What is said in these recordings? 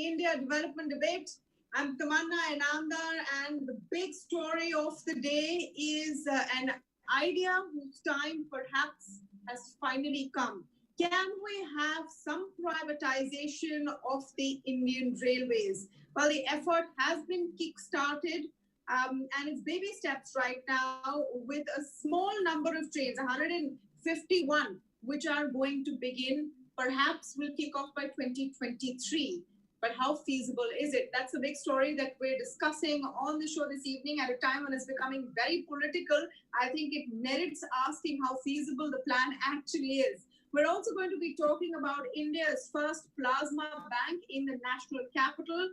the India development debate. I'm Tamanna Inamdar, and the big story of the day is an idea whose time perhaps has finally come. Can we have some privatization of the Indian railways? Well, the effort has been kick-started and it's baby steps right now with a small number of trains, 151, which are going to begin, perhaps will kick off by 2023. But how feasible is it? That's the big story that we're discussing on the show this evening at a time when it's becoming very political. I think it merits asking how feasible the plan actually is. We're also going to be talking about India's first plasma bank in the national capital.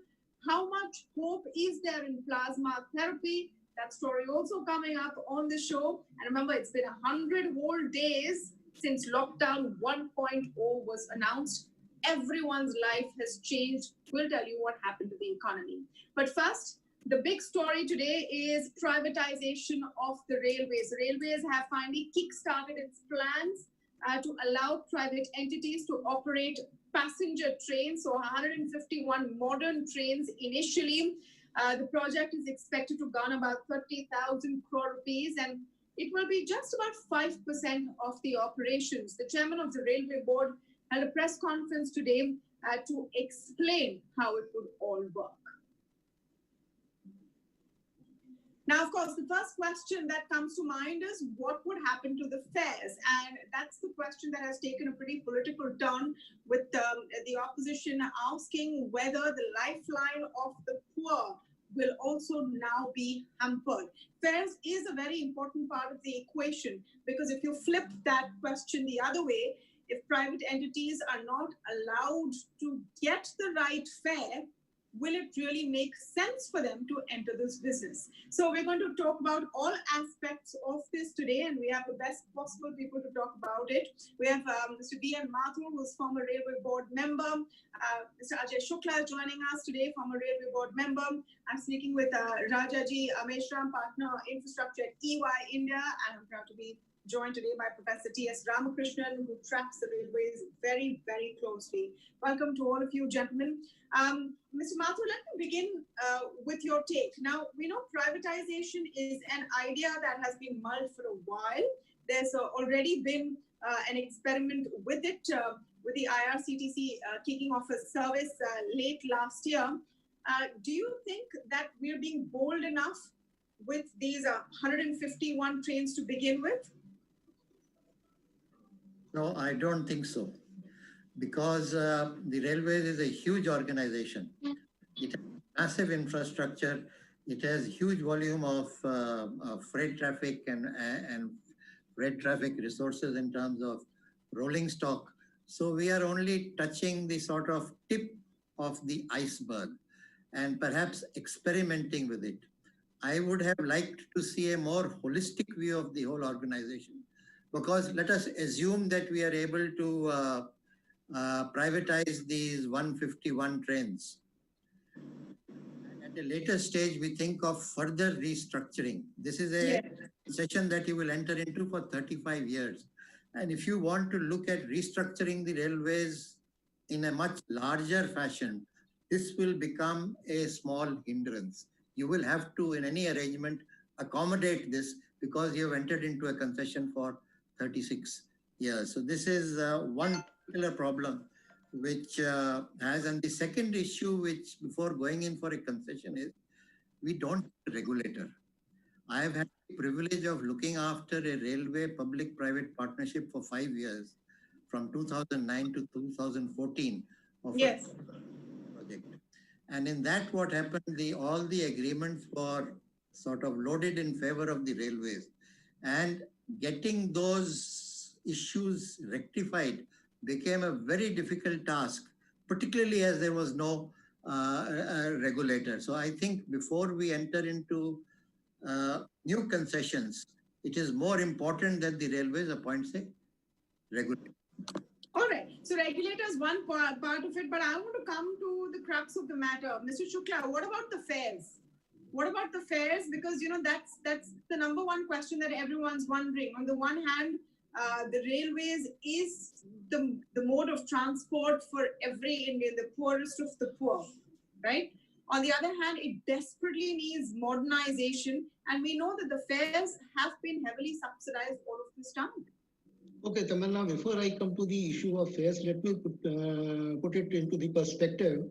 How much hope is there in plasma therapy? That story also coming up on the show. And remember, it's been 100 whole days since lockdown 1.0 was announced. Everyone's life has changed. We'll tell you what happened to the economy. But first, the big story today is privatization of the railways. The railways have finally kick-started its plans to allow private entities to operate passenger trains, so 151 modern trains initially. The project is expected to garner about 30,000 crore rupees, and it will be just about 5% of the operations. The chairman of the railway board held a press conference today to explain how it would all work. Now, of course, the first question that comes to mind is what would happen to the fares? And that's the question that has taken a pretty political turn, with the opposition asking whether the lifeline of the poor will also now be hampered. Fares is a very important part of the equation, because if you flip that question the other way, if private entities are not allowed to get the right fare, will it really make sense for them to enter this business? So we're going to talk about all aspects of this today, and we have the best possible people to talk about it. We have Mr. B.M. Mathur, who's former railway board member. Mr. Ajay Shukla is joining us today, former railway board member. I'm speaking with Rajaji Meshram, partner infrastructure at EY India, and I'm proud to be joined today by Professor S Ramakrishnan, who tracks the railways very, very closely. Welcome to all of you, gentlemen. Mr. Mathur, let me begin with your take. Now, we know privatization is an idea that has been mulled for a while. There's already been an experiment with it, with the IRCTC kicking off a service late last year. Do you think that we're being bold enough with these 151 trains to begin with? No, I don't think so, because the railways is a huge organization. It has massive infrastructure. It has huge volume of freight traffic and freight traffic resources in terms of rolling stock. So we are only touching the sort of tip of the iceberg and perhaps experimenting with it. I would have liked to see a more holistic view of the whole organization. Because let us assume that we are able to privatize these 151 trains. And at a later stage, we think of further restructuring. This is a session that you will enter into for 35 years. And if you want to look at restructuring the railways in a much larger fashion, this will become a small hindrance. You will have to, in any arrangement, accommodate this because you have entered into a concession for 36 years. So this is one particular problem which has, and the second issue which before going in for a concession is, we don't have a regulator. I have had the privilege of looking after a railway public-private partnership for 5 years, from 2009 to 2014 of a project. And in that what happened, all the agreements were sort of loaded in favor of the railways. And getting those issues rectified became a very difficult task, particularly as there was no regulator. So I think before we enter into new concessions, it is more important that the railways appoints a regulator. All right. So regulator is one part of it, but I want to come to the crux of the matter. Mr. Shukla, what about the fares? What about the fares? Because, you know, that's the number one question that everyone's wondering. On the one hand, the railways is the mode of transport for every Indian, the poorest of the poor, right? On the other hand, it desperately needs modernization, and we know that the fares have been heavily subsidized all of this time. Okay, Tamanna, before I come to the issue of fares, let me put it into the perspective.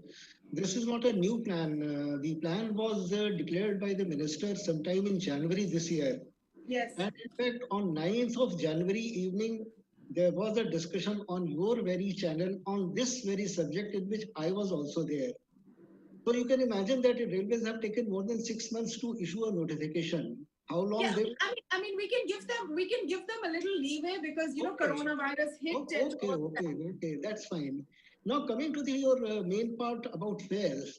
This is not a new plan. The plan was declared by the minister sometime in January this year. Yes. And in fact, on 9th of January evening, there was a discussion on your very channel on this very subject in which I was also there. So you can imagine that the railways have taken more than 6 months to issue a notification. How long Yeah, they? I mean, we can give them a little leeway because Okay. coronavirus hit. Okay, that's fine. Now coming to your main part about fares.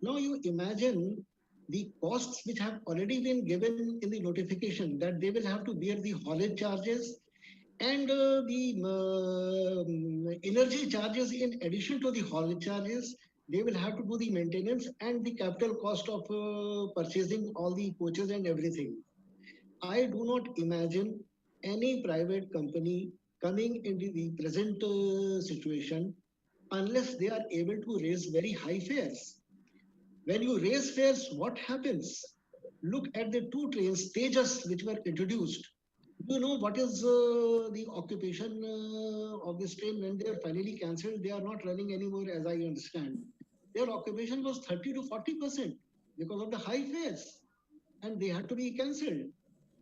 Now you imagine the costs which have already been given in the notification that they will have to bear the haulage charges and the energy charges in addition to the haulage charges. They will have to do the maintenance and the capital cost of purchasing all the coaches and everything. I do not imagine any private company coming into the present situation unless they are able to raise very high fares. When you raise fares, what happens? Look at the two trains, Tejas, which were introduced. Do you know what is the occupation of this train when they are finally cancelled? They are not running anymore, as I understand. Their occupation was 30 to 40% because of the high fares, and they had to be cancelled.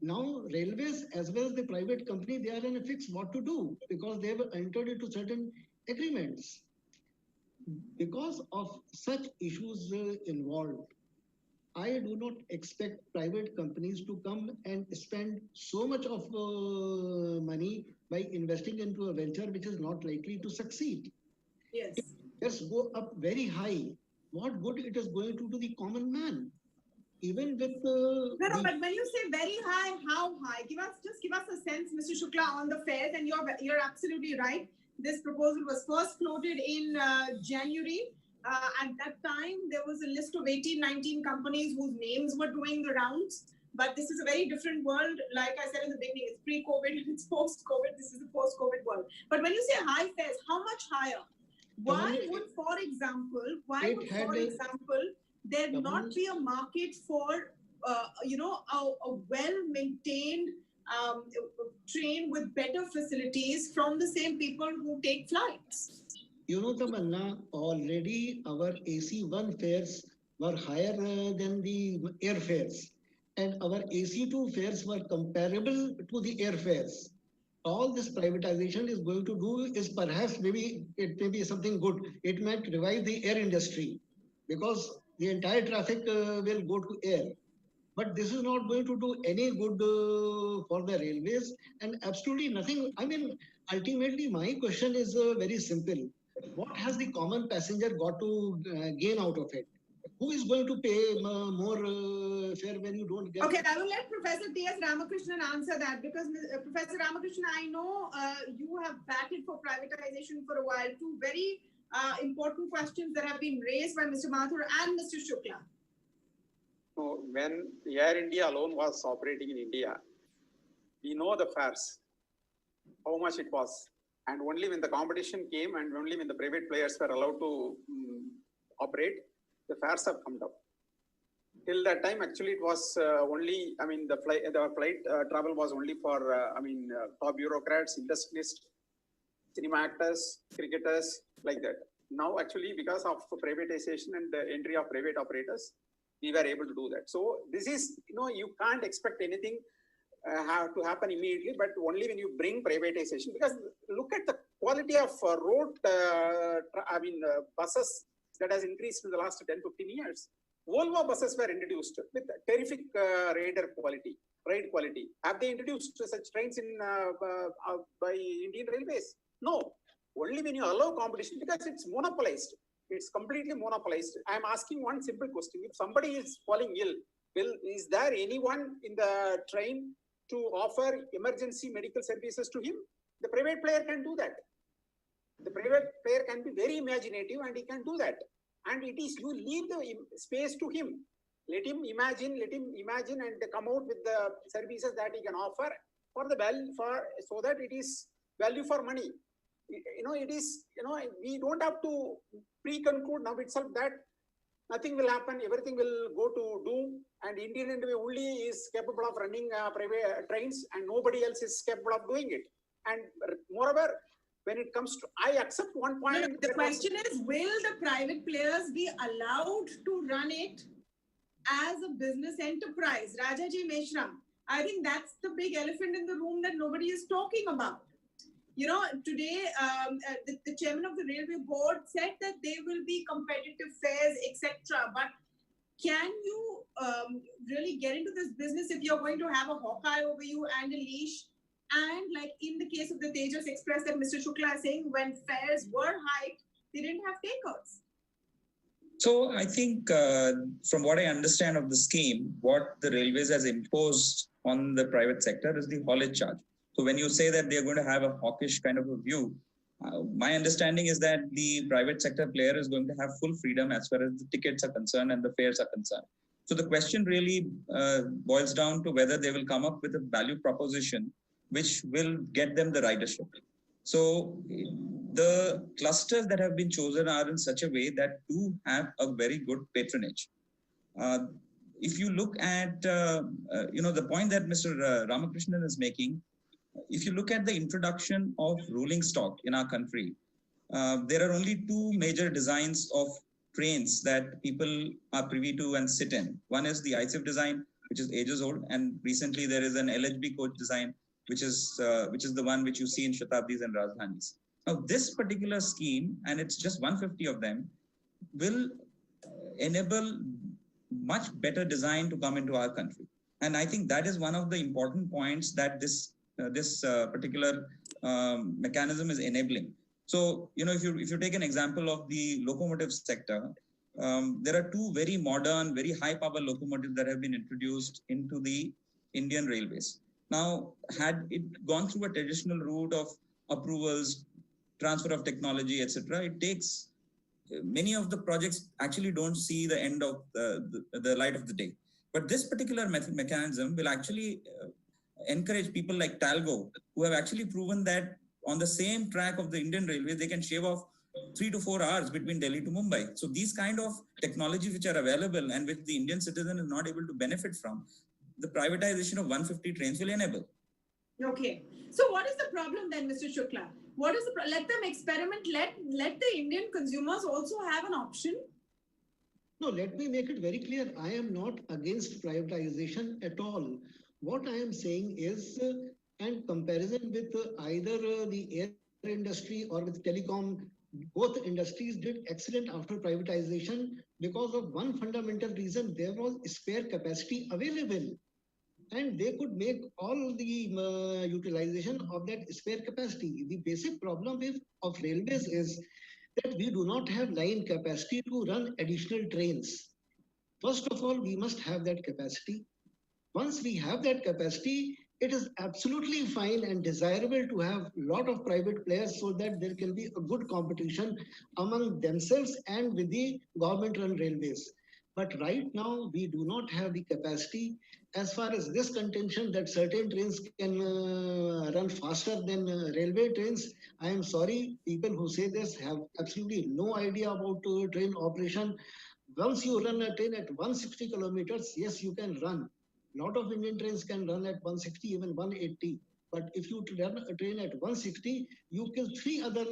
Now, railways as well as the private company, they are in a fix what to do because they have entered into certain agreements. Because of such issues involved, I do not expect private companies to come and spend so much of money by investing into a venture which is not likely to succeed. Yes. If fares go up very high, what good it is going to the common man? Even with No, but when you say very high, how high? Give us a sense, Mr. Shukla, on the fares, and you're absolutely right. This proposal was first floated in January. At that time, there was a list of 18, 19 companies whose names were doing the rounds. But this is a very different world. Like I said in the beginning, it's pre-COVID, it's post-COVID. This is a post-COVID world. But when you say high fares, how much higher? Why would, for example, there not be a market for a well-maintained train with better facilities from the same people who take flights? You know, Tamanna, already our AC1 fares were higher than the airfares, and our AC2 fares were comparable to the airfares. All this privatization is going to do is perhaps maybe it may be something good. It might revive the air industry because the entire traffic will go to air. But this is not going to do any good for the railways and absolutely nothing. I mean, ultimately, my question is very simple. What has the common passenger got to gain out of it? Who is going to pay more fare when you don't get? Okay, I will let Professor S Ramakrishnan answer that because Professor Ramakrishnan, I know you have batted for privatization for a while. Two very important questions that have been raised by Mr. Mathur and Mr. Shukla. So when Air India alone was operating in India, we know the fares, how much it was. And only when the competition came and only when the private players were allowed to operate, the fares have come down. Till that time, actually, it was only, I mean, the flight travel was only for, top bureaucrats, industrialists, cinema actors, cricketers, like that. Now, actually, because of privatization and the entry of private operators, we were able to do that. So this is, you can't expect anything have to happen immediately, but only when you bring privatization. Because look at the quality of road, buses that has increased in the last 10, 15 years. Volvo buses were introduced with terrific ride quality. Have they introduced such trains in by Indian Railways? No. Only when you allow competition, because it's monopolized. It's completely monopolized. I'm asking one simple question. If somebody is falling ill, is there anyone in the train to offer emergency medical services to him? The private player can do that. The private player can be very imaginative and he can do that. And it is, you leave the space to him. Let him imagine and come out with the services that he can offer for the value for so that it is value for money. It is we don't have to pre-conclude now itself that nothing will happen, everything will go to doom, and Indian Railway only is capable of running private trains, and nobody else is capable of doing it. And moreover, when it comes to, I accept one point. No, the question is, will the private players be allowed to run it as a business enterprise? Rajaji Meshram, I think that's the big elephant in the room that nobody is talking about. Today, the chairman of the railway board said that there will be competitive fares, etc. But can you really get into this business if you're going to have a Hawkeye over you and a leash? And like in the case of the Tejas Express that Mr. Shukla is saying, when fares were hiked, they didn't have takeouts. So I think from what I understand of the scheme, what the railways has imposed on the private sector is the haulage charge. So when you say that they're going to have a hawkish kind of a view, my understanding is that the private sector player is going to have full freedom as far as the tickets are concerned and the fares are concerned. So the question really boils down to whether they will come up with a value proposition which will get them the ridership. So the clusters that have been chosen are in such a way that do have a very good patronage. If you look at the point that Mr. Ramakrishnan is making, if you look at the introduction of rolling stock in our country, there are only two major designs of trains that people are privy to and sit in. One is the ICIF design, which is ages old, and recently there is an LHB coach design, which is the one which you see in Shatabdis and Rajdhanis. Now, this particular scheme, and it's just 150 of them, will enable much better design to come into our country. And I think that is one of the important points that this particular mechanism is enabling. So, if you take an example of the locomotive sector, there are two very modern, very high power locomotives that have been introduced into the Indian Railways. Now, had it gone through a traditional route of approvals, transfer of technology, etc., it takes many of the projects actually don't see the end of the light of the day. But this particular mechanism will actually encourage people like Talgo, who have actually proven that on the same track of the Indian Railways, they can shave off 3 to 4 hours between Delhi to Mumbai. So these kind of technologies which are available and which the Indian citizen is not able to benefit from, the privatization of 150 trains will enable. Okay. So what is the problem then, Mr. Shukla? What is let them experiment, let the Indian consumers also have an option? No, let me make it very clear. I am not against privatization at all. What I am saying is, and comparison with either the air industry or with telecom, both industries did excellent after privatization because of one fundamental reason: there was spare capacity available. And they could make all the utilization of that spare capacity. The basic problem of railways is that we do not have line capacity to run additional trains. First of all, we must have that capacity. Once we have that capacity, it is absolutely fine and desirable to have a lot of private players so that there can be a good competition among themselves and with the government-run railways. But right now, we do not have the capacity. As far as this contention that certain trains can run faster than railway trains, I am sorry, people who say this have absolutely no idea about train operation. Once you run a train at 160 kilometers, yes, you can run. A lot of Indian trains can run at 160, even 180. But if you run a train at 160, you kill 3 other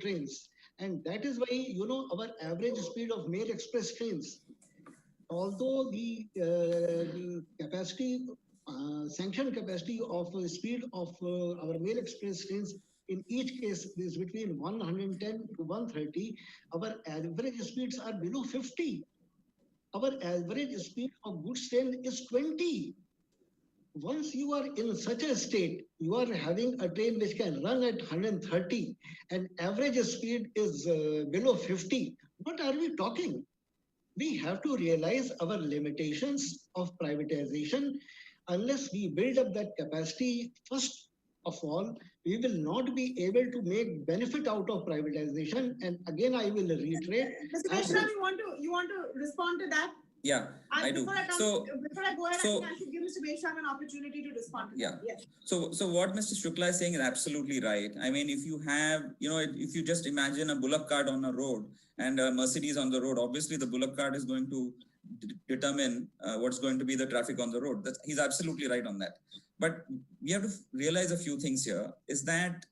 trains. And that is why, our average speed of Mail Express trains, although the capacity, sanctioned capacity of speed of our Mail Express trains in each case is between 110 to 130, our average speeds are below 50. Our average speed of goods train is 20. Once you are in such a state, you are having a train which can run at 130 and average speed is below 50. What are we talking? We have to realize our limitations of privatization. Unless we build up that capacity, first of all, we will not be able to make benefit out of privatization. And again, I will reiterate. Mr. Meshram, you want to respond to that? Yeah, I do. Before I go ahead, I think I should give Mr. Meshram an opportunity to respond to that. Yes. So what Mr. Shukla is saying is absolutely right. I mean, if you have, if you just imagine a bullock cart on a road and a Mercedes on the road, obviously the bullock cart is going to determine what's going to be the traffic on the road. He's absolutely right on that. But we have to realize a few things here, is that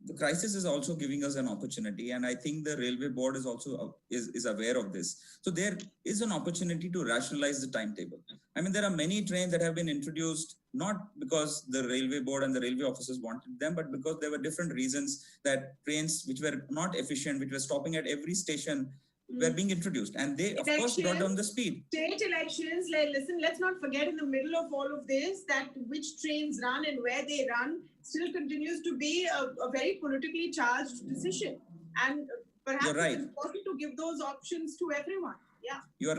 the crisis is also giving us an opportunity, and I think the railway board is also is aware of this. So there is an opportunity to rationalize the timetable. I mean, there are many trains that have been introduced not because the railway board and the railway officers wanted them, but because there were different reasons that trains which were not efficient, which were stopping at every station, were being introduced, and they of course brought down the speed. State elections, listen, let's not forget in the middle of all of this that which trains run and where they run still continues to be a very politically charged decision, and perhaps it's important to give those options to everyone. Yeah, you're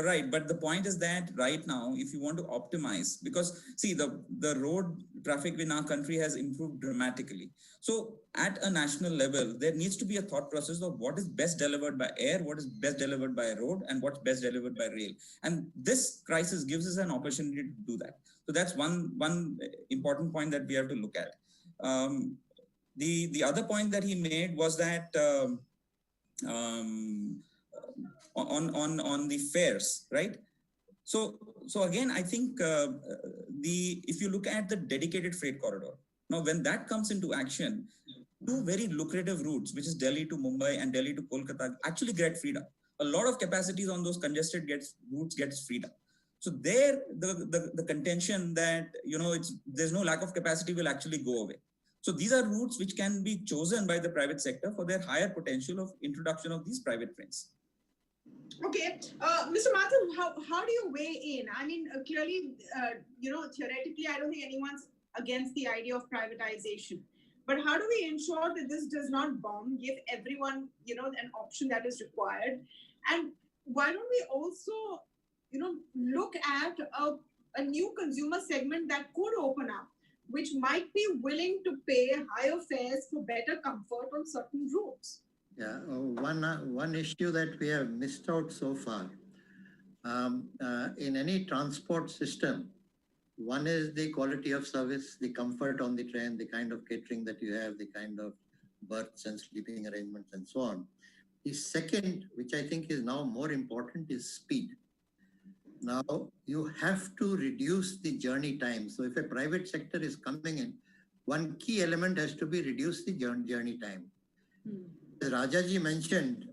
right, but the point is that right now, if you want to optimize, because see, the road traffic in our country has improved dramatically. So at a national level, there needs to be a thought process of what is best delivered by air, what is best delivered by road, and what's best delivered by rail. And this crisis gives us an opportunity to do that. So that's one important point that we have to look at. The other point that he made was that on the fares, right? So again, I think if you look at the dedicated freight corridor, now when that comes into action, two very lucrative routes, which is Delhi to Mumbai and Delhi to Kolkata, actually get freed up. A lot of capacities on those congested routes gets freed up. So there, the contention that there's no lack of capacity will actually go away. So these are routes which can be chosen by the private sector for their higher potential of introduction of these private trains. Okay, Mr. Mathur, how do you weigh in? I mean, clearly, theoretically, I don't think anyone's against the idea of privatization. But how do we ensure that this does not bomb, give everyone, an option that is required? And why don't we also, look at a new consumer segment that could open up, which might be willing to pay higher fares for better comfort on certain routes? Yeah, one issue that we have missed out so far, in any transport system, one is the quality of service, the comfort on the train, the kind of catering that you have, the kind of berths and sleeping arrangements and so on. The second, which I think is now more important, is speed. Now, you have to reduce the journey time. So if a private sector is coming in, one key element has to be reduce the journey time. As Rajaji mentioned,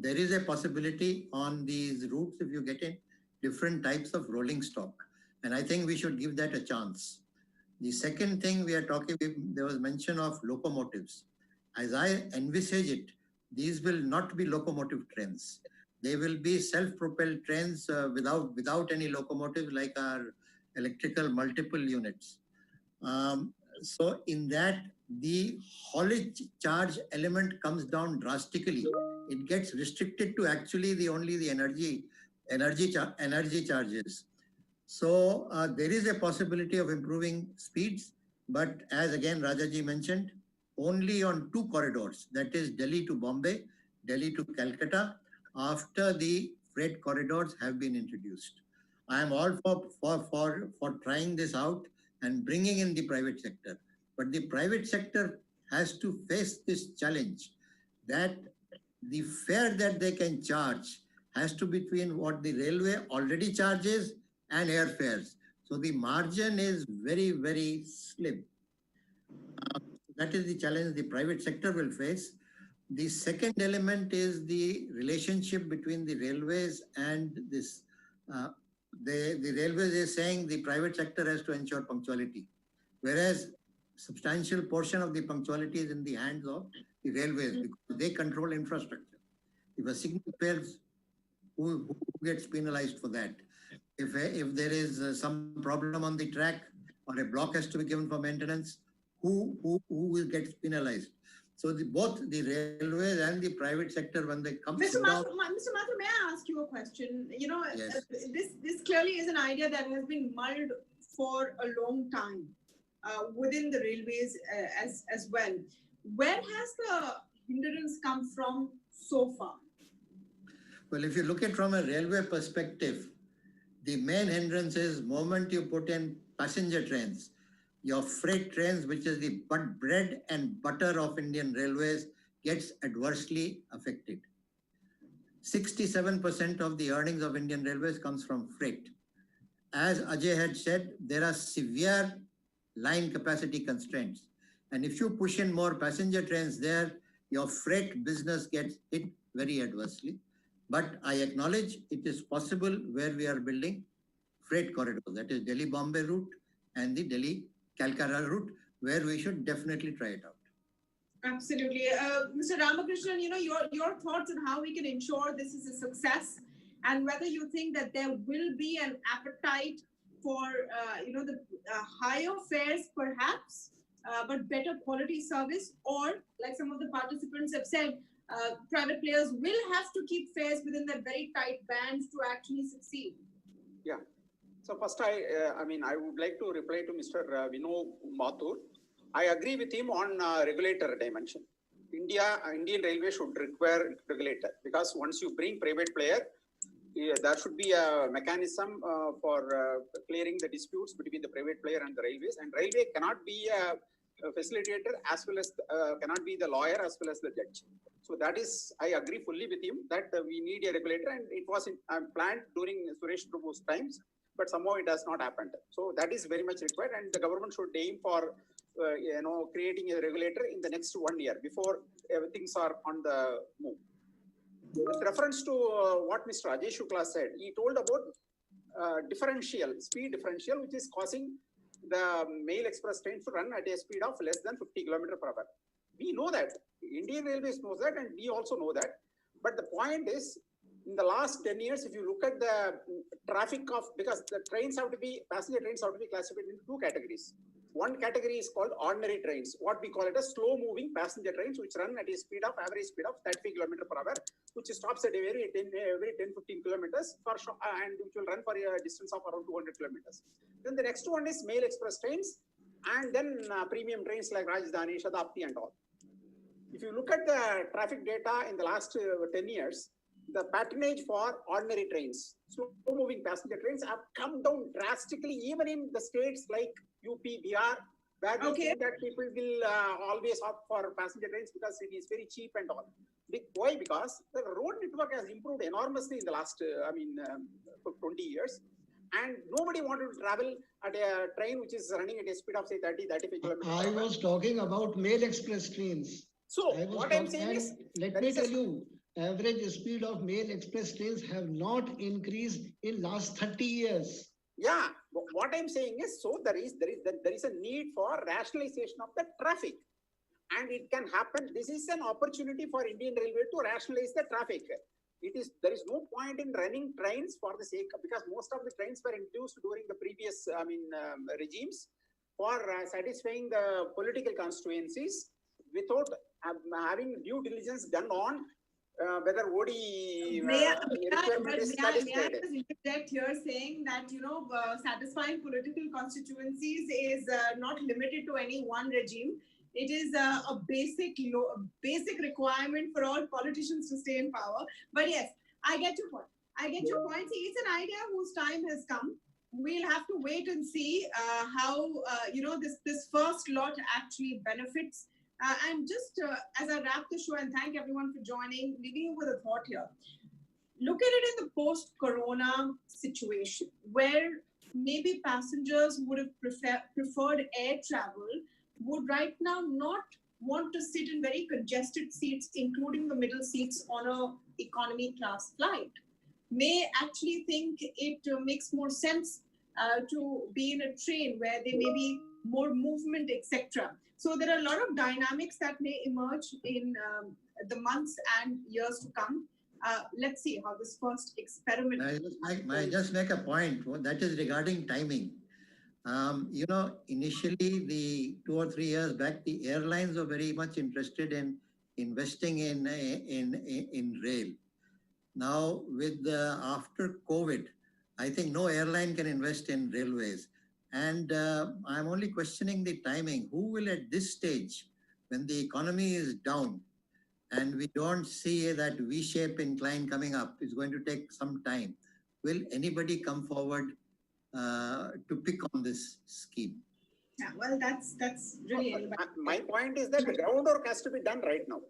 there is a possibility on these routes if you get in different types of rolling stock. And I think we should give that a chance. The second thing we are talking, there was mention of locomotives. As I envisage it, these will not be locomotive trains. They will be self-propelled trains without any locomotives, like our electrical multiple units. So in that, the haulage charge element comes down drastically. It gets restricted to actually only the energy charges. So there is a possibility of improving speeds, but as again Rajaji mentioned, only on two corridors, that is Delhi to Bombay, Delhi to Calcutta, after the freight corridors have been introduced. I am all for trying this out and bringing in the private sector. But the private sector has to face this challenge that the fare that they can charge has to be between what the railway already charges and airfares. So the margin is very, very slim. That is the challenge the private sector will face. The second element is the relationship between the railways and this. The railways is saying the private sector has to ensure punctuality, whereas substantial portion of the punctuality is in the hands of the railways because they control infrastructure. If a signal fails, who gets penalized for that? If there is some problem on the track or a block has to be given for maintenance, who will get penalized? So both the railways and the private sector, when they come Mr. Mathur, may I ask you a question? Yes. This clearly is an idea that has been mulled for a long time within the railways as well. Where has the hindrance come from so far? Well, if you look at from a railway perspective, the main hindrance is moment you put in passenger trains, your freight trains, which is the bread and butter of Indian railways, gets adversely affected. 67% of the earnings of Indian railways comes from freight. As Ajay had said, there are severe line capacity constraints. And if you push in more passenger trains there, your freight business gets hit very adversely. But I acknowledge it is possible where we are building freight corridors, that is Delhi-Bombay route and the Delhi-Calcutta route, where we should definitely try it out. Absolutely. Mr. Ramakrishnan, your thoughts on how we can ensure this is a success and whether you think that there will be an appetite for, the higher fares perhaps, but better quality service, or like some of the participants have said, private players will have to keep fares within their very tight bands to actually succeed. Yeah. So first, I would like to reply to Mr. Mathur. I agree with him on regulator dimension. Indian Railway should require regulator, because once you bring private player, there should be a mechanism for clearing the disputes between the private player and the railways. And railway cannot be a facilitator as well as cannot be the lawyer as well as the judge. So that is, I agree fully with him that we need a regulator, and it was planned during Suresh Prabhu's times, but somehow it has not happened. So that is very much required, and the government should aim for creating a regulator in the next 1 year before things are on the move. With reference to what Mr. Ajay Shukla said, he told about speed differential, which is causing the Mail Express trains to run at a speed of less than 50 km per hour. We know that. Indian Railways knows that, and we also know that. But the point is, in the last 10 years, if you look at the traffic because the passenger trains have to be classified into two categories. One category is called ordinary trains, what we call it as slow moving passenger trains, which run at a average speed of 30 km per hour, which stops at every 10-15 kilometers and which will run for a distance of around 200 kilometers. Then the next one is Mail Express trains, and then premium trains like Rajdhani, Shatabdi and all. If you look at the traffic data in the last 10 years, the patronage for ordinary trains, slow-moving passenger trains, have come down drastically, even in the states like UP, BR, where we think that people will always opt for passenger trains because it is very cheap and all. Why? Because the road network has improved enormously in the last, 20 years. And nobody wanted to travel at a train which is running at a speed of say 30-35 kilometers. I was talking about Mail Express trains. So what I'm saying is, let me tell you, average speed of Mail Express trains have not increased in last 30 years. Yeah, what I'm saying is, so there is a need for rationalization of the traffic, and it can happen. This is an opportunity for Indian Railway to rationalize the traffic. There is no point in running trains for the sake of, because most of the trains were introduced during the previous regimes for satisfying the political constituencies without having due diligence done on whether OD requirement is satisfied. May I just interject here saying that, satisfying political constituencies is not limited to any one regime. It is a basic requirement for all politicians to stay in power. But yes, I get your point. See, it's an idea whose time has come. We'll have to wait and see how, this first lot actually benefits. And just as I wrap the show, and thank everyone for joining, leaving you with a thought here. Look at it in the post-corona situation, where maybe passengers would have preferred air travel, would right now not want to sit in very congested seats, including the middle seats on a economy class flight. May actually think it makes more sense to be in a train where there may be more movement, etc. So there are a lot of dynamics that may emerge in the months and years to come. Let's see how this first experiment. I just make a point that is regarding timing. Initially, the 2 or 3 years back, the airlines were very much interested in investing in rail. Now, with after COVID, I think no airline can invest in railways. And I'm only questioning the timing. Who will at this stage, when the economy is down and we don't see that V-shape incline coming up, it's going to take some time. Will anybody come forward to pick on this scheme? Yeah, well, that's really. My point is that the groundwork has to be done right now.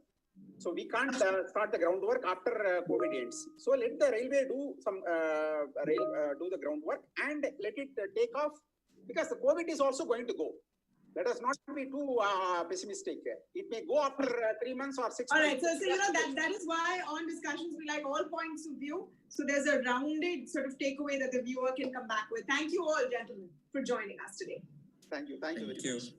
So we can't start the groundwork after COVID ends. So let the railway do some do the groundwork and let it take off, because the COVID is also going to go. Let us not be too pessimistic. It may go after 3 months or 6 months. All right, so you know that is why on discussions we like all points of view. So there's a rounded sort of takeaway that the viewer can come back with. Thank you all, gentlemen, for joining us today. Thank you. Thank you very much.